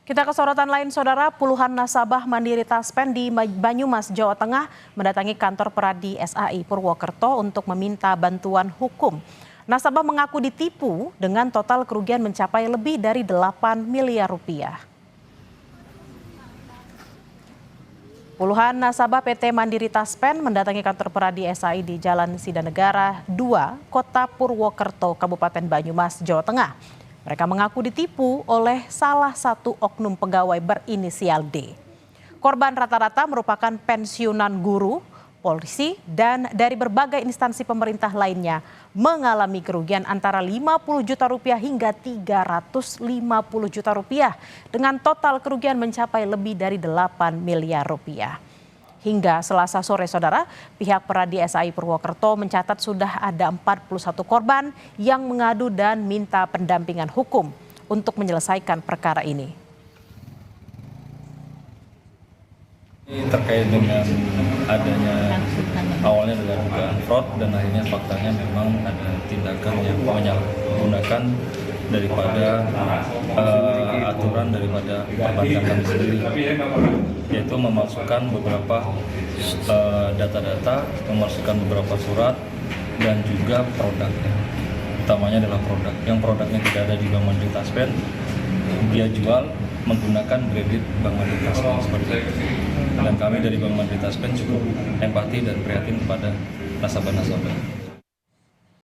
Kita ke sorotan lain, Saudara. Puluhan nasabah Mandiri Taspen di Banyumas, Jawa Tengah mendatangi kantor Peradi SAI Purwokerto untuk meminta bantuan hukum. Nasabah mengaku ditipu dengan total kerugian mencapai lebih dari 8 miliar rupiah. Puluhan nasabah PT Mandiri Taspen mendatangi kantor Peradi SAI di Jalan Sidanegara 2, Kota Purwokerto, Kabupaten Banyumas, Jawa Tengah. Mereka mengaku ditipu oleh salah satu oknum pegawai berinisial D. Korban rata-rata merupakan pensiunan guru, polisi, dan dari berbagai instansi pemerintah lainnya mengalami kerugian antara 50 juta rupiah hingga 350 juta rupiah dengan total kerugian mencapai lebih dari 8 miliar rupiah. Hingga Selasa sore, Saudara, pihak Peradi SAI Purwokerto mencatat sudah ada 41 korban yang mengadu dan minta pendampingan hukum untuk menyelesaikan perkara ini. Terkait dengan adanya awalnya dugaan fraud dan akhirnya faktanya memang ada tindakan yang menyalahgunakan daripada aturan daripada perbankan kami sendiri, yaitu memasukkan beberapa data-data, memasukkan beberapa surat dan juga produknya. Utamanya adalah produk. Yang produknya tidak ada di Bank Mandiri Taspen, dia jual menggunakan kredit Bank Mandiri Taspen seperti itu. Dan kami dari Bank Mandiri Taspen cukup empati dan prihatin kepada nasabah-nasabah.